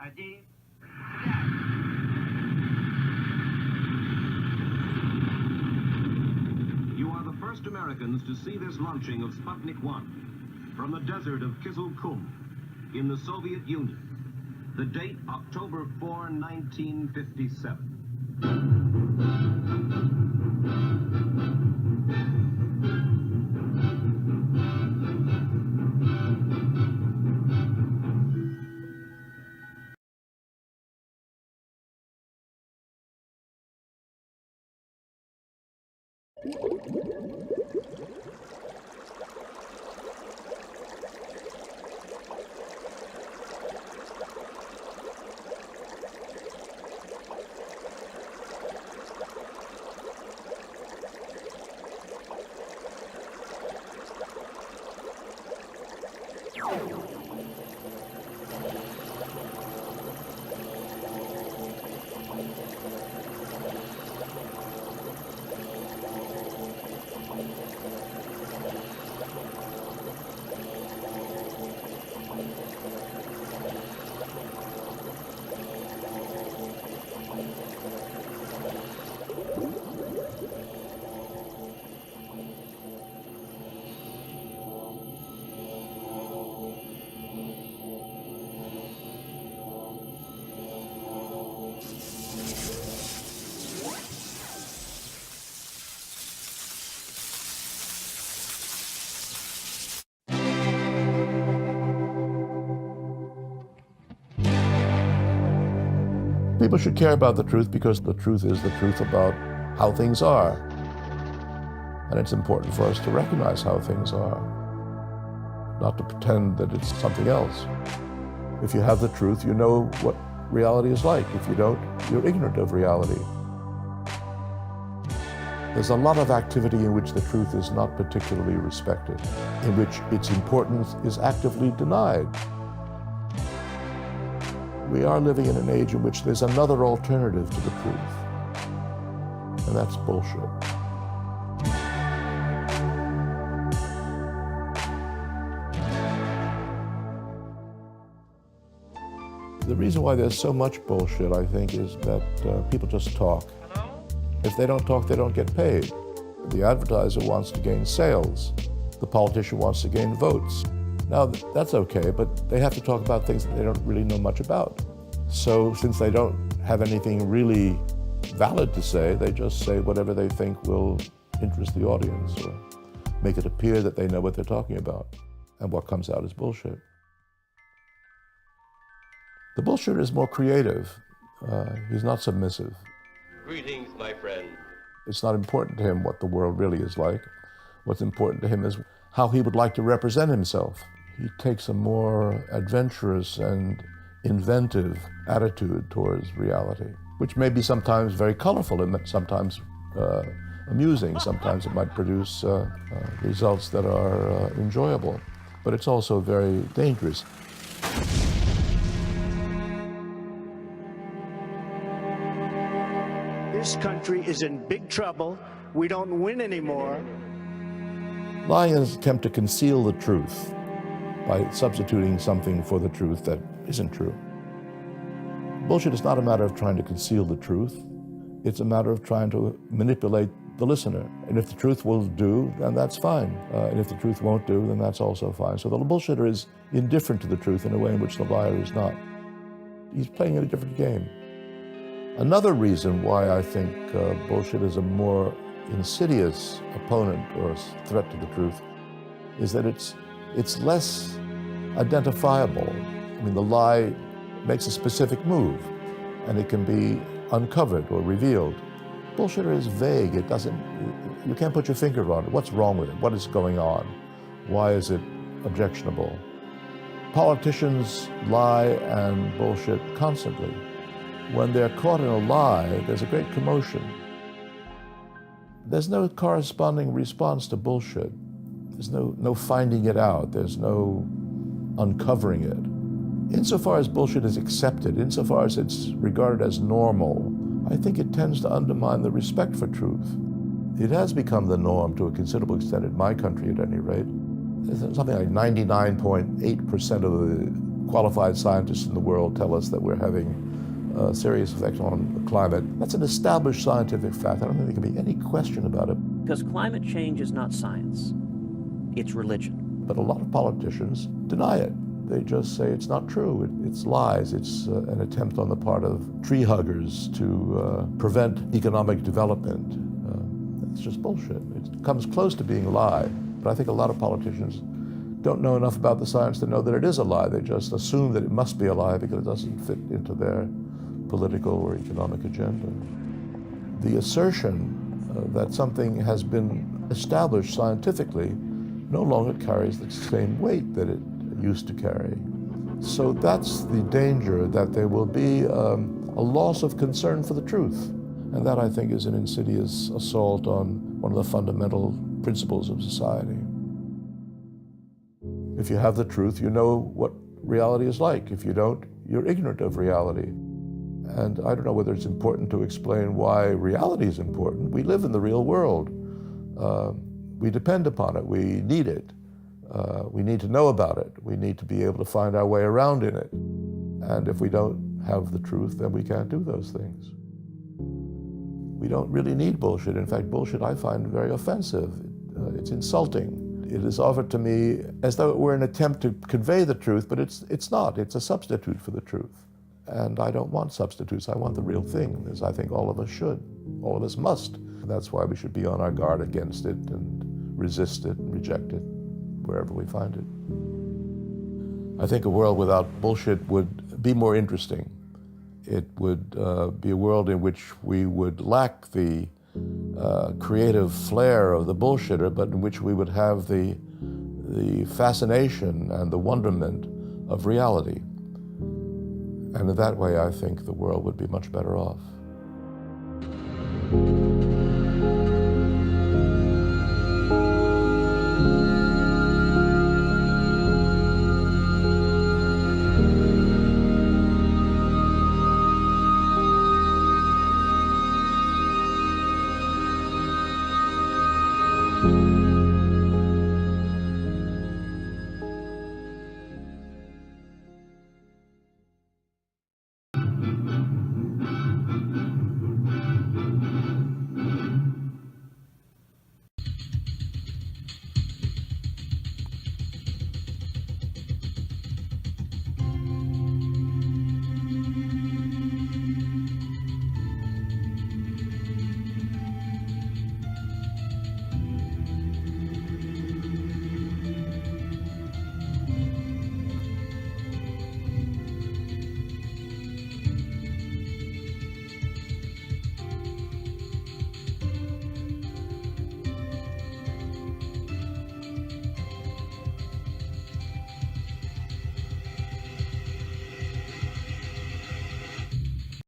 Один. You are the first Americans to see this launching of Sputnik 1 from the desert of Kyzylkum in the Soviet Union. The date, October 4, 1957. People should care about the truth because the truth is the truth about how things are. And it's important for us to recognize how things are, not to pretend that it's something else. If you have the truth, you know what reality is like. If you don't, you're ignorant of reality. There's a lot of activity in which the truth is not particularly respected, in which its importance is actively denied. We are living in an age in which there's another alternative to the truth, and that's bullshit. The reason why there's so much bullshit, I think, is that people just talk. If they don't talk, they don't get paid. The advertiser wants to gain sales. The politician wants to gain votes. Now, that's okay, but they have to talk about things that they don't really know much about. So since they don't have anything really valid to say, they just say whatever they think will interest the audience or make it appear that they know what they're talking about. And what comes out is bullshit. The bullshitter is more creative. He's not submissive. Greetings, my friend. It's not important to him what the world really is like. What's important to him is how he would like to represent himself. He takes a more adventurous and inventive attitude towards reality, which may be sometimes very colorful and sometimes amusing. Sometimes it might produce results that are enjoyable, but it's also very dangerous. This country is in big trouble. We don't win anymore. Lying is an attempt to conceal the truth by substituting something for the truth that isn't true. Bullshit is not a matter of trying to conceal the truth. It's a matter of trying to manipulate the listener. And if the truth will do, then that's fine. And if the truth won't do, then that's also fine. So the bullshitter is indifferent to the truth in a way in which the liar is not. He's playing a different game. Another reason why I think bullshit is a more insidious opponent or threat to the truth is that it's less identifiable. I mean, the lie makes a specific move, and it can be uncovered or revealed. Bullshitter is vague. It doesn't, you can't put your finger on it. What's wrong with it? What is going on? Why is it objectionable? Politicians lie and bullshit constantly. When they're caught in a lie, there's a great commotion. There's no corresponding response to bullshit. There's no finding it out. There's no uncovering it. Insofar as bullshit is accepted, insofar as it's regarded as normal, I think it tends to undermine the respect for truth. It has become the norm to a considerable extent in my country, at any rate. Something like 99.8% of the qualified scientists in the world tell us that we're having a serious effect on the climate. That's an established scientific fact. I don't think there can be any question about it. Because climate change is not science, it's religion. But a lot of politicians deny it. They just say it's not true, it's lies, it's an attempt on the part of tree huggers to prevent economic development. It's just bullshit. It comes close to being a lie, but I think a lot of politicians don't know enough about the science to know that it is a lie. They just assume that it must be a lie because it doesn't fit into their political or economic agenda. The assertion that something has been established scientifically no longer carries the same weight that it used to carry. So that's the danger, that there will be a loss of concern for the truth. And that, I think, is an insidious assault on one of the fundamental principles of society. If you have the truth, you know what reality is like. If you don't, you're ignorant of reality. And I don't know whether it's important to explain why reality is important. We live in the real world. We depend upon it. We need it. We need to know about it. We need to be able to find our way around in it. And if we don't have the truth, then we can't do those things. We don't really need bullshit. In fact, bullshit I find very offensive. It's insulting. It is offered to me as though it were an attempt to convey the truth, but it's not. It's a substitute for the truth. And I don't want substitutes. I want the real thing, as I think all of us should. All of us must. That's why we should be on our guard against it and resist it and reject it wherever we find it. I think a world without bullshit would be more interesting. It would be a world in which we would lack the creative flair of the bullshitter, but in which we would have the fascination and the wonderment of reality. And in that way, I think the world would be much better off.